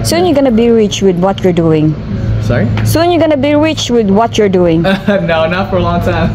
Soon you're gonna be rich with what you're doing. Sorry? Soon you're gonna be rich with what you're doing. No, not for a long time.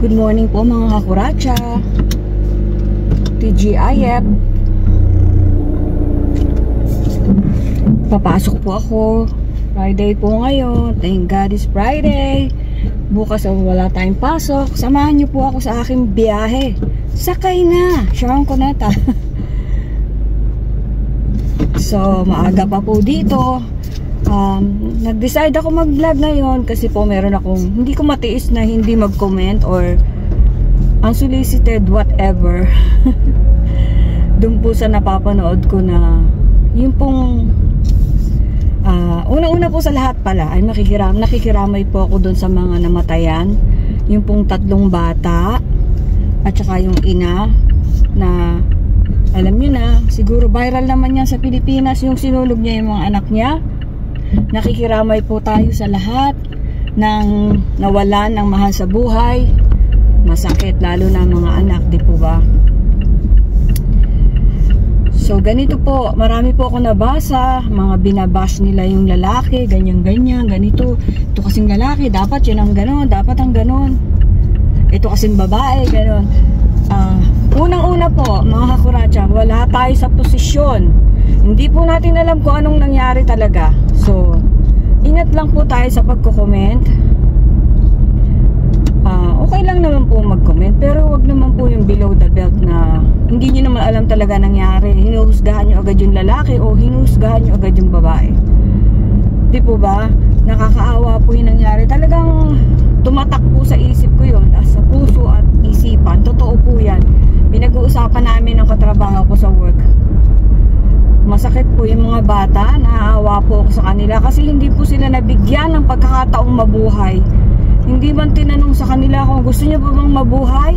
Good morning po mga kakuracha. TGIF. Papasok po ako. Friday po ngayon. Thank God it's Friday. Bukas wala tayong pasok. Samahan niyo po ako sa aking biyahe. Sakay na. Sharon Cuneta. So, maaga pa po dito. Nag-decide ako mag-vlog ngayon kasi po meron akong hindi ko matiis na hindi mag-comment or unsolicited whatever. Doon po sa napapanood ko na yung pong unang-una po sa lahat pala ay nakikiramay po ako doon sa mga namatayan, yung pong 3 bata at saka yung ina na alam nyo na, siguro viral naman yan sa Pilipinas, yung sinulog niya yung mga anak niya. Nakikiramay po tayo sa lahat ng nawalan ng mahal sa buhay. Masakit lalo na mga anak, di po ba? So ganito po, marami po ako nabasa, mga binabash nila yung lalaki, ganyan-ganyan, ganito. Ito kasing lalaki, dapat yun ang ganon, dapat ang ganon. Ito kasing babae, ganon. Unang-una po, mga kakuracha, wala tayo sa posisyon. Hindi po natin alam kung anong nangyari talaga. So, ingat lang po tayo sa pagko-comment. Okay lang naman po mag-comment, pero wag naman po yung below the belt na hindi nyo naman alam talaga nangyari. Hinuhusgahan nyo agad yung lalaki o hinuhusgahan nyo agad yung babae. Di po ba? Nakakaawa po yung nangyari. Talagang tumatak po sa isip ko yun, sa puso at isipan. Totoo po yan. Pinag-uusapan namin ng katrabaho ko sa work. Masakit po yung mga bata, naaawa po ako sa kanila kasi hindi po sila nabigyan ng pagkakataong mabuhay. Hindi man tinanong sa kanila kung gusto niyo ba bang mabuhay?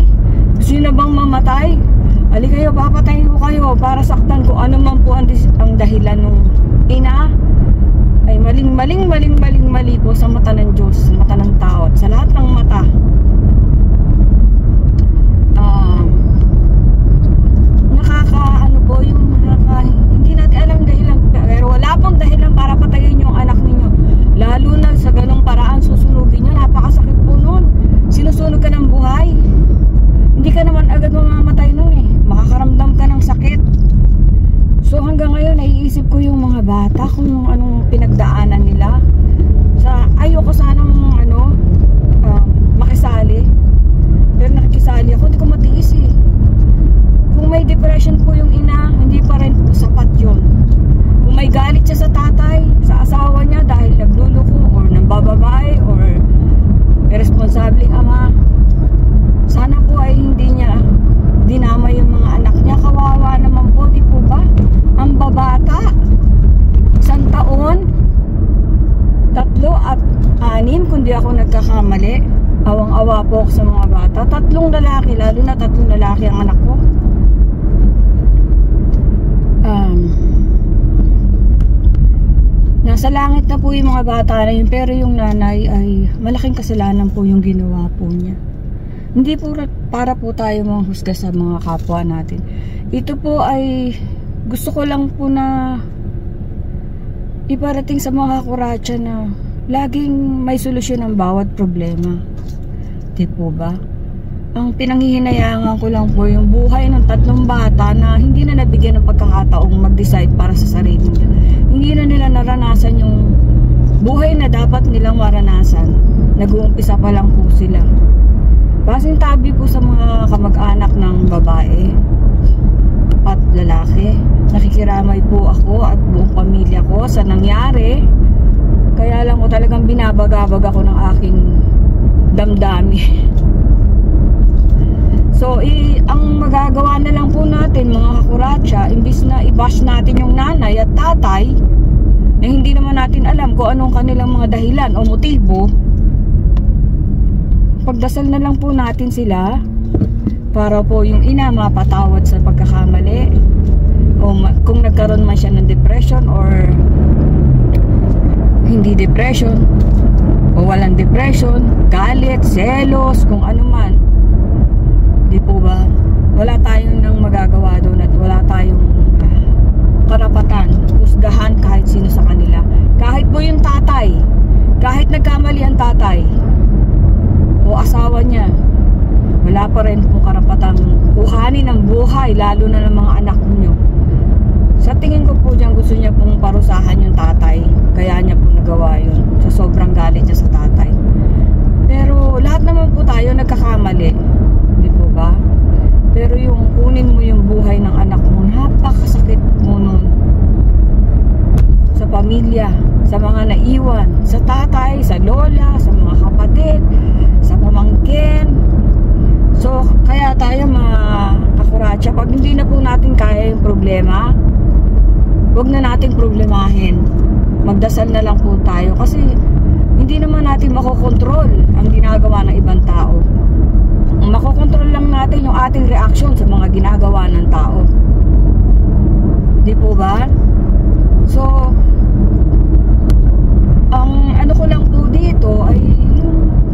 Gusto niyo na bang mamatay? Ali kayo, papatayin ko kayo para saktan ko ano man po ang dahilan ng ina. Ay mali po sa mata ng Diyos, sa mata ng tao, sa lahat ng mata. Nakakaano po yung hindi natin alam dahilan, pero wala pong dahilan para patayin yung anak ninyo. Lalo na sa ganong paraan susunugin nyo, napakasakit po nun. Sinusunog ka ng buhay. Hindi ka naman agad mamamatay nun eh. Makakaramdam ka ng sakit. So hanggang ngayon naiisip ko yung mga bata kung anong pinagdaanan nila. Ayoko sanang makisali. Pero nakikisali ako, hindi ko matiis eh. Kung may depression po yung ina, hindi pa rin po sapat yun. Kung may galit siya sa tatay, sa asawa niya dahil nagluluko or nambababae or irresponsableng ama, sana po ay hindi niya dinama yung mga anak niya. Kawawa naman po, di po ba? Ang babata, 1 taon, 3 at 6, kung di ako nagkakamali. Awang-awa po ako sa mga bata. 3 lalaki, lalo na 3 lalaki ang anak ko. Nasa langit na po yung mga bata na yun, pero yung nanay ay malaking kasalanan po yung ginawa po niya. Hindi po para po tayo manghusga sa mga kapwa natin. Ito po ay gusto ko lang po na iparating sa mga kakuracha na laging may solusyon ang bawat problema. Di po ba? Ang pinanghihinayangan ko lang po yung buhay ng 3 bata na hindi na nabigyan ng pagkakataong mag-decide para sa sarili nila. Hindi na nila naranasan yung buhay na dapat nilang maranasan. Nag-uumpisa pa lang po sila. Pasintabi po sa mga kamag-anak ng babae at lalaki. Nakikiramay po ako at buong pamilya ko sa nangyari. Kaya lang ko talagang binabagabag ako ng aking damdami. So, ang magagawa na lang po natin mga kakuratsya, imbis na i-bash natin yung nanay at tatay, na hindi naman natin alam kung anong kanilang mga dahilan o motibo, pagdasal na lang po natin sila para po yung ina mapatawad sa pagkakamali, o kung nagkaroon man siya ng depression or hindi depression o walang depression, galit, selos, kung ano man. Di po ba? Wala tayong nang magagawa doon at wala tayong karapatan husgahan kahit sino sa kanila. Kahit po yung tatay, kahit nagkamali ang tatay o asawa niya, wala pa rin pong karapatang kuhanin ng buhay, lalo na ng mga anak niyo. Sa tingin ko po dyan, gusto niya pong parusahan yung tatay, kaya niya po nagawa yun. So sobrang galit niya sa tatay. Pero lahat naman po tayo nagkakamali, di po ba? Pero yung kunin mo yung buhay ng anak mo, napakasakit mo nun. Sa pamilya, sa mga naiwan, sa tatay, sa lola, sa mga kapatid, sa pamangkin. So kaya tayo mga kakuratsya, pag hindi na po natin kaya yung problema, huwag na nating problemahin. Magdasal na lang po tayo kasi hindi naman natin makokontrol ang ginagawa ng ibang tao. Ang makokontrol lang natin yung ating reaksyon sa mga ginagawa ng tao. Di po ba? So, ang ano ko lang po dito ay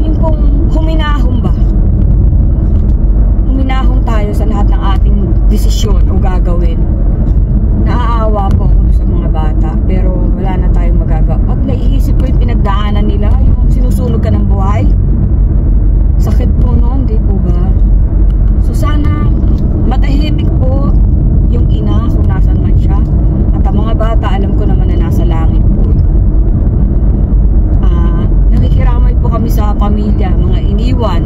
yung pong huminahon ba? Huminahon tayo sa lahat ng ating desisyon o gagawin. Naaawa po ako sa mga bata, pero wala na tayong magagawa. Pag naiisip ko yung pinagdaanan nila, yung sinusunog ka ng buhay, sakit po noon, di po ba? So sana matahimik po yung ina kung nasan man siya, at ang mga bata alam ko naman na nasa langit po. Nakikiramay po kami sa pamilya, mga iniwan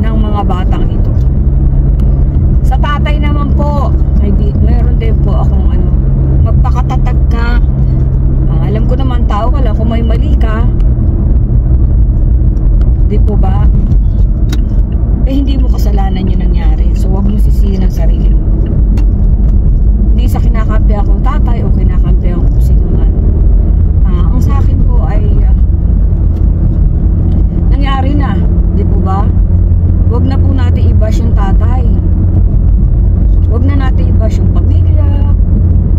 ng mga batang ito. Sa tatay naman po, meron din po akong magpakatatag ka. Alam ko naman, tao ka lang, kung may mali ka, di po ba? Hindi mo kasalanan yung nangyari. So wag mo sisihin ang sarili mo. Hindi sa kinakampi ako tatay o kinakampi ako kung sino man. Ang sa akin po ay nangyari na, di po ba? Wag na po natin i-bash yung tatay. Huwag na natin i-bash yung pamilya.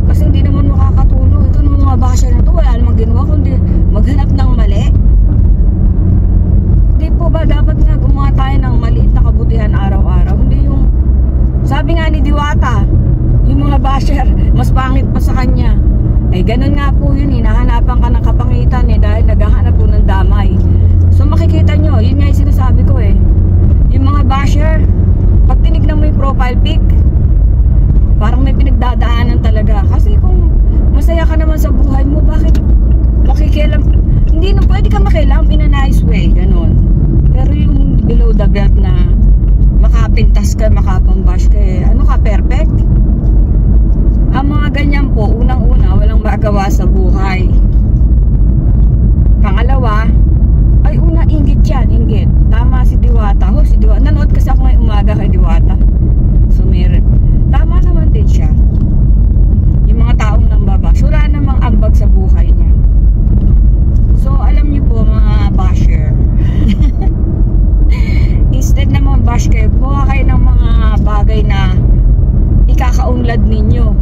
Kasi hindi naman makakatulong. Ito naman mga basher na ito, wala namang ginawa kundi maghanap ng mali. Hindi po ba dapat nga gumawa tayo ng maliit na kabutihan araw-araw? Hindi yung, sabi nga ni Diwata, yung mga basher, mas pangit pa sa kanya. Ay ganun nga po yun, hinahanapan ka ng kapangitan dahil naghahanap po ng damay. So makikita nyo, yun nga yung sinasabi ko yung mga basher, pag tinignan mo yung profile pic, parang may pinagdadaanan talaga. Kasi kung masaya ka naman sa buhay mo, bakit makikialam? Hindi na pwede ka makialam in a nice way, ganun. Pero yung below the belt na makapintas ka, makapambash ka, ano ka, perfect? Ang mga ganyan po, unang-una, walang magawa sa buhay. Pangalawa, ay una, inggit yan, inggit. Tama si Diwata. Si Diwata, nanood kasi ako ngayong umaga kay Diwata. So, meron. Tama naman din siya. Yung mga taong nambabash, wala namang ambag sa buhay niya. So, alam niyo po mga basher, instead na bash kayo, buha kayo ng mga bagay na ikakaunlad ninyo.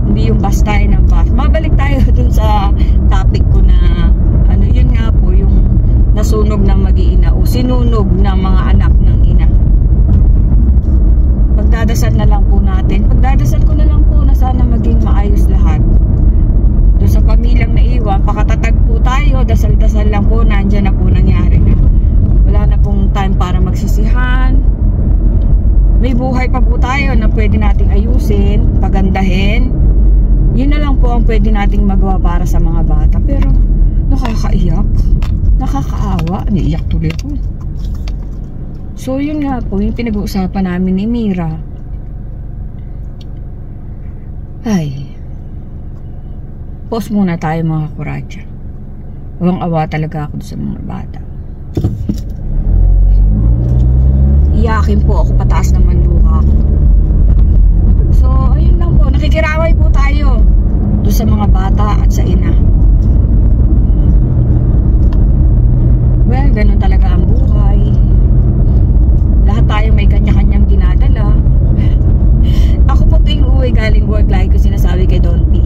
Hindi yung bash tayo ng bash. Mabalik tayo dun dasal lang po, nandyan na po, nangyari na. Wala na pong time para magsisihan. May buhay pa po tayo na pwede nating ayusin, pagandahin. Yun na lang po ang pwede nating magawa para sa mga bata. Pero nakakaiyak, nakakaawa, naiyak tuloy po. So yun nga po, yung pinag-uusapan namin ni Mira. Ay, pause muna tayo mga kuratsa. Huwag awa talaga ako sa mga bata. Iyakin po ako, pataas naman luha ko. So ayun lang po, nakikiraway po tayo doon sa mga bata at sa ina. Well, ganun talaga ang buhay. Lahat tayo may kanya-kanyang dinadala. Ako po tuwing uwi galing work, lagi ko sinasabi kay Don P.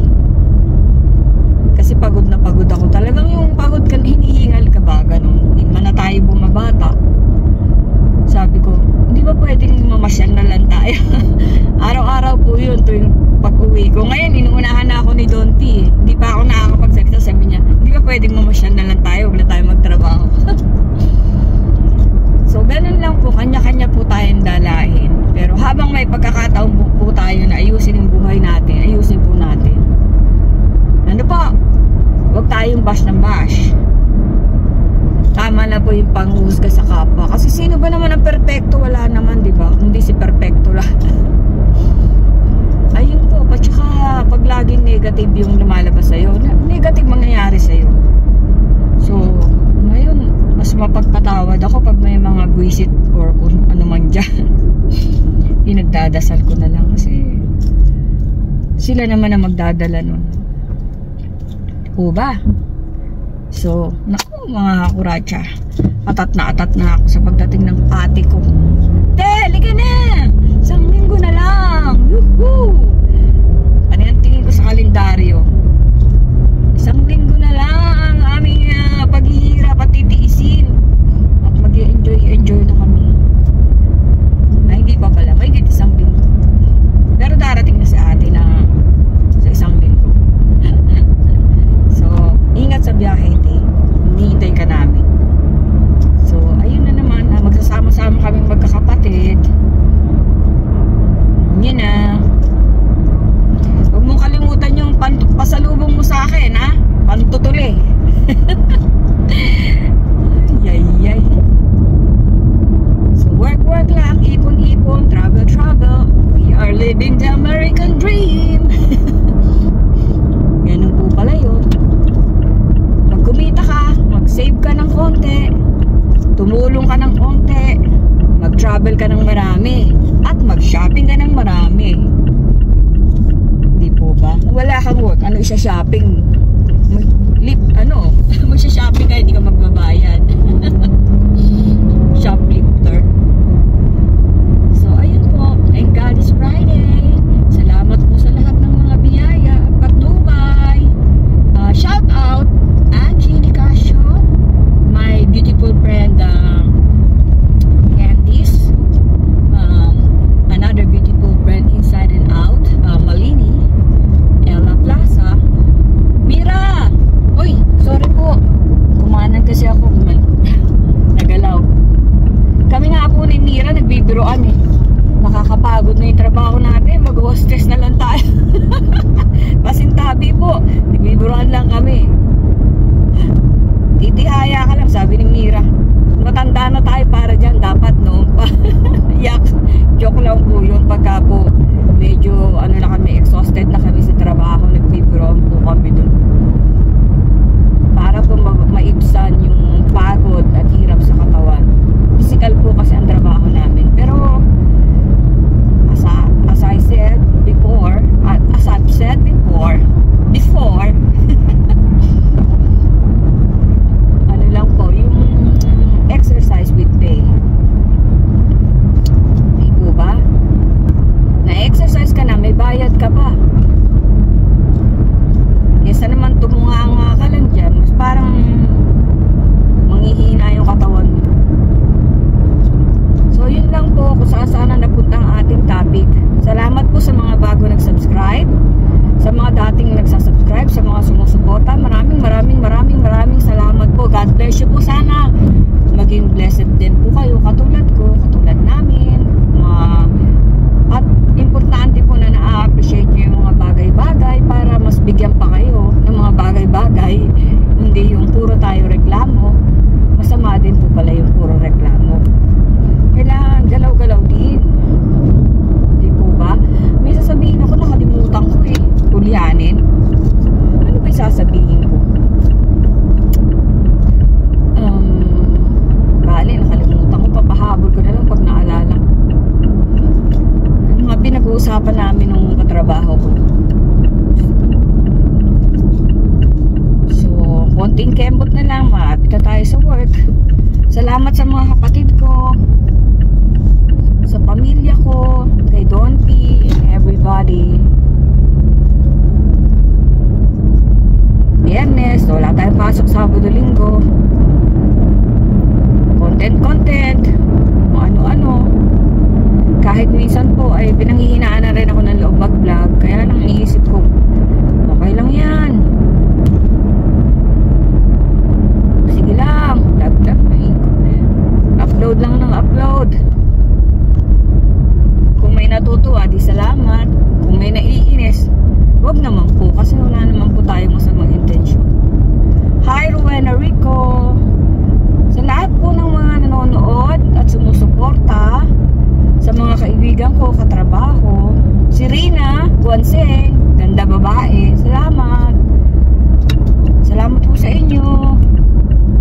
Kasi pagod na pagod ako. Talagang yung pagod ka, hinihingal ka ba? Ganun. Hindi man na tayo bumabata. Sabi ko, hindi ba pwedeng mamasyal na lang tayo? Araw-araw po yun tuwing pag-uwi ko. Ngayon, inuunahan na ako ni Don P. Hindi pa ako nakakapagsalita. Sabi niya, hindi ba pwedeng mamasyal na lang tayo? Huwag na tayo magtrabaho. So, ganun lang po. Kanya-kanya po tayong dalahin. Pero habang may pagkakataon po tayo na ayusin yung buhay natin, ayusin po natin. Ano po? Huwag tayong bash ng bash. Tama na po yung panghusga sa kapwa. Kasi sino ba naman ang perfecto? Wala naman, di ba? Hindi si perfecto lang. Ayun po. At saka, pag laging negative yung lumalabas sa'yo, negative mangyayari sa'yo. So, ngayon, mas mapagpatawad ako pag may mga buwisit or kung ano man dyan. Pinagdadasal ko na lang kasi sila naman ang magdadala nun. O ba? So, naku mga kuratsa, atat na ako sa pagdating ng ate ko. Te, liga na! Isang linggo na lang! Woohoo! Ano yung tingin ko sa kalendaryo? Isang linggo na lang ang aming paghihirap at titiisin. At mag-enjoy na kami. Ay, hindi pa pala. May git isang linggo. Pero darating na si ate na sa isang linggo. So, ingat sa biyahe, te. Hinihintay ka namin. So, ayun na naman. Magsasama-sama kaming magkakapatid. Yun na. Huwag mong kalimutan yung pasalubong mo sa akin, ha? Pantutuli. Yay. So, work lang. Ipon, travel. We are living the American dream. Ganun po pala yun. Pag kumita ka, mag-save ka ng konti, tumulong ka ng konti, mag-travel ka ng marami, at mag-shopping ka ng marami. Di po ba? Wala kang work, ano isa-shopping? Mag-shopping ka, hindi ka magbabayad. Shoplifter. So, ayun po. And God is Friday. Salamat po sa lahat ng mga biyaya at patnubay. Shout out Angie Nicasio, my beautiful friend Candice, another beautiful friend inside and out, Malini, Ella Plaza, Mira. Uy, sorry po, kumanan kasi ako, nagalaw. Kami nga po ni Mira nagbibiroan eh. Nakakapagod na yung trabaho natin, mag-hostess na lang tayo. Pasintabi po, nagbibiroan lang kami. Titihaya ka lang, sabi ni Mira. Matanda na tayo para dyan, dapat noon pa. Yak, joke lang po yun. Pagka po medyo na kami, exhausted na kami sa trabaho, nagbibiroan po kami dun. Para po maibsan yung pagod at hirap sa katawan. Physical po kasi ang trabaho namin. Pero as I said before, ano lang po, yung exercise with pay. Di po ba? Na-exercise ka na, may bayad ka pa. Yes, naman ay hindi yung puro tayo reklamo. Masama din po pala yung puro reklamo. Kailangan galaw-galaw din. Di po ba? May sasabihin ako, nakalimutan ko eh. Ulyanin. Ano ba yung sasabihin ko? Bali, nakalimutan ko. Papahabol ko na lang pag naalala. Mga pinag-uusapan namin nung katrabaho ko. So, konting kembot na lang. Maapit na tayo sa work. Salamat sa mga kapatid ko, sa pamilya ko, kay Don P, and everybody. Biyernes, wala tayong pasok Sabado Linggo. Content, kung ano-ano. Kahit minsan po ay pinanghihinaan na rin ako ng loob mag-vlog. Kaya lang iniisip ko, okay lang yan. Sige lang, vlog. Upload lang ng upload. Kung may natutuwa, di salamat. Kung may naiinis, wag naman po. Kasi wala naman po tayong masamang intensyon. Hi, Rowena Rico. Sa lahat po ng mga nanonood at sumusuporta, sa mga kaibigan ko, katrabaho, si Rina Guanseng, ganda babae, salamat. Salamat po sa inyo.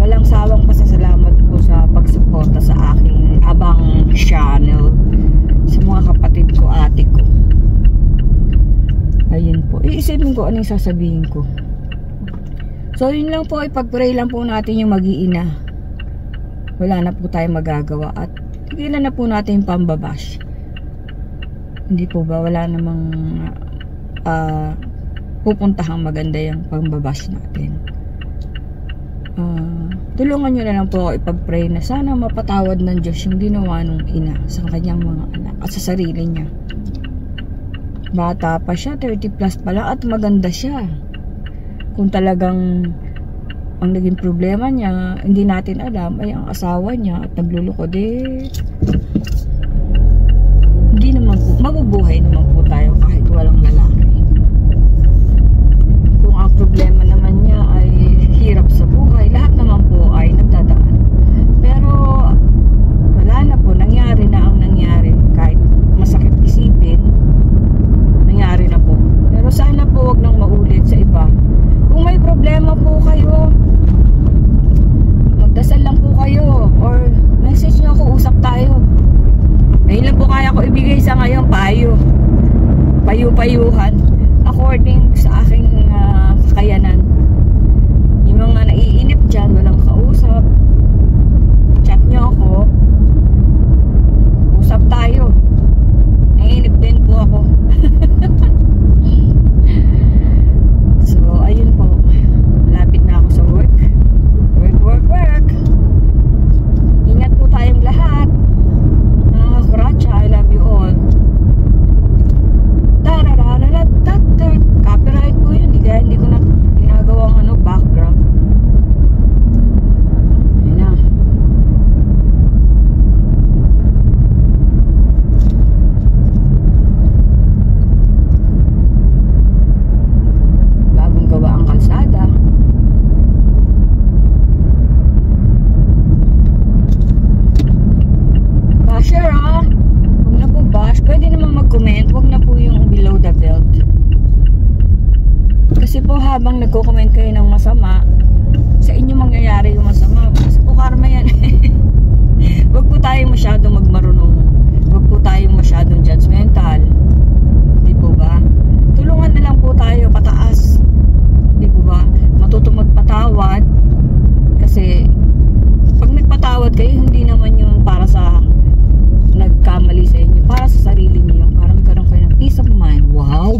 Walang sawang pasasalamat po sa pagsuporta sa aking abang channel, sa mga kapatid ko, ate ko. Ayun po, iisipin ko anong sasabihin ko. So yun lang po, ipag-pray lang po natin yung mag-iina. Wala na po tayong magagawa at tigilan na po natin yung pambabash. Hindi po ba, wala namang pupuntahang maganda yung pambabash natin. Tulungan nyo na lang po ako ipag-pray na sana mapatawad ng Diyos yung ginawa ng ina sa kanyang mga anak at sa sarili niya. Bata pa siya, 30 plus pa lang, at maganda siya. Kung talagang ang naging problema niya, hindi natin alam, ay ang asawa niya at naglulukod, hindi naman po, mabubuhay naman po tayo kahit walang lalaki. Kung ang problema naman niya ay hirap sa buhay, lahat naman po ay nagdadaan. Pero wala na po, nangyari na ang nangyari. Kahit masakit isipin, nangyari na po. Pero sana po wag nang maulit sa iba. Kung may problema po kayo, magdasal lang po kayo or message nyo ako, usap tayo. Ayun lang po kaya ko ibigay sa ngayon, payu-payuhan according sa aking kakayanan. Yung mga naiinip dyan, walang kausap, chat nyo ako, usap tayo. Naiinip din po ako. So ayun po, malapit na ako sa work. Work. Ingat po tayong lahat. Kuracha, I love you all. Copyright po yun, hindi ko na ginagawang background. Ayun na. Bagong gawa ang kalsada. Basher huwag na po bash. Pwede naman mag-comment, huwag na po yung below the belt. Kasi po habang nagko-comment kayo ng masama, sa inyo mangyayari yung masama. Kasi po karma yan. Huwag po tayong masyadong magmarunong. Huwag po tayong masyadong judgmental. Di po ba? Tulungan na lang po tayo pataas. Di po ba? Matutong magpatawad. Kasi pag nagpatawad kayo, hindi naman yung para sa nagkamali sa inyo, para sa sarili niyo, para magkaroon kayo ng peace of mind. Wow!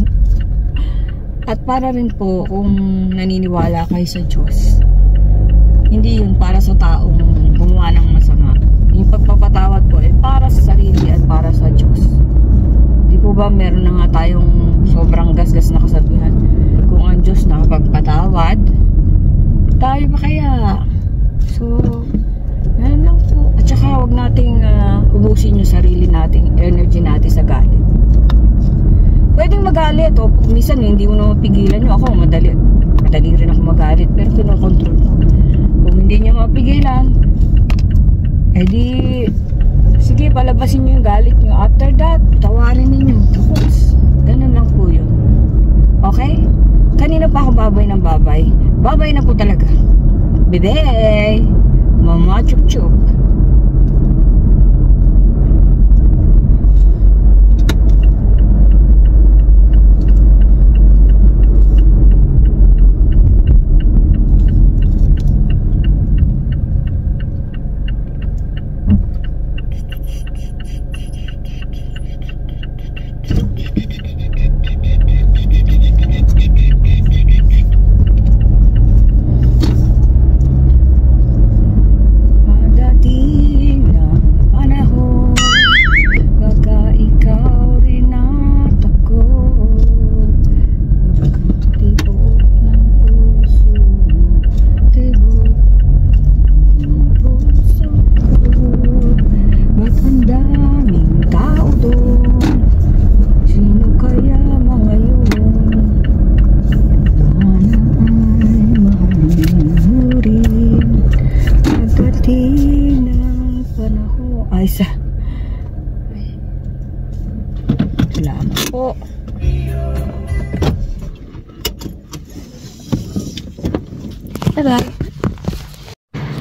At para rin po kung naniniwala kayo sa Diyos, hindi yun para sa taong gumawa ng masama. Yung pagpapatawad po ay para sa sarili at para sa Diyos. Di po ba meron na nga tayong sobrang gasgas na kasabihan, kung ang Diyos nakapagpatawad, tayo ba kaya? So yan lang po. At saka huwag nating ubusin yung sarili nating energy natin sa galit. Pwedeng magalit o minsan hindi mo na mapigilan nyo. Ako madali madali rin ako magalit, pero kinokontrol ko. Kung hindi niya mapigilan, edi sige, palabasin niyo yung galit niyo. After that, tawarin ninyo. Tapos, ganun lang po yun. Okay? Kanina pa ako babay ng babay. Babay na po talaga. Bebe! Mama chup chup.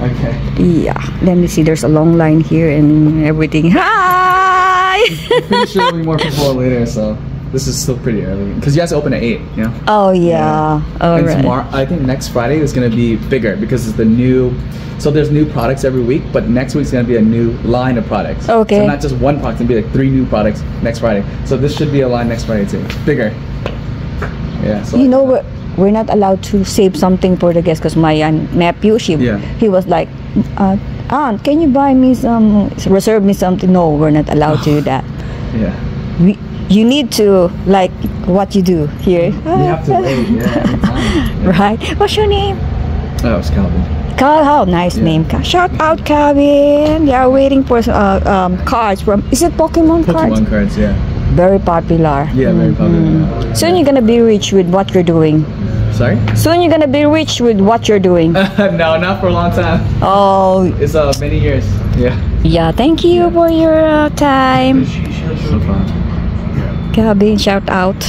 Okay. Yeah, let me see. There's a long line here and everything. Hi! I'm pretty sure there'll be more people later, so this is still pretty early. Because you guys open at 8, yeah? Oh, yeah. All And right. tomorrow, I think next Friday is going to be bigger because it's the new. So there's new products every week, but next week's going to be a new line of products. Okay. So not just one product, it's going to be like 3 new products next Friday. So this should be a line next Friday too. Bigger. Yeah. So You know what? We're not allowed to save something for the guests because my nephew, he was like, Aunt, can you buy me some, reserve me something? No, we're not allowed to do that. Yeah. You need to, like what you do here. You have to wait, yeah, every time. Yeah. Right. What's your name? Oh, it's Calvin. Oh, nice name. Shout out, Calvin. They are waiting for cards from, is it Pokemon cards? Pokemon cards, yeah. Very popular. Yeah, very popular. Yeah. Soon you're gonna be rich with what you're doing. Sorry? Soon you're gonna be rich with what you're doing. No, not for a long time. Oh, It's many years. Yeah. yeah. Thank you for your time. No problem. Calvin, shout out.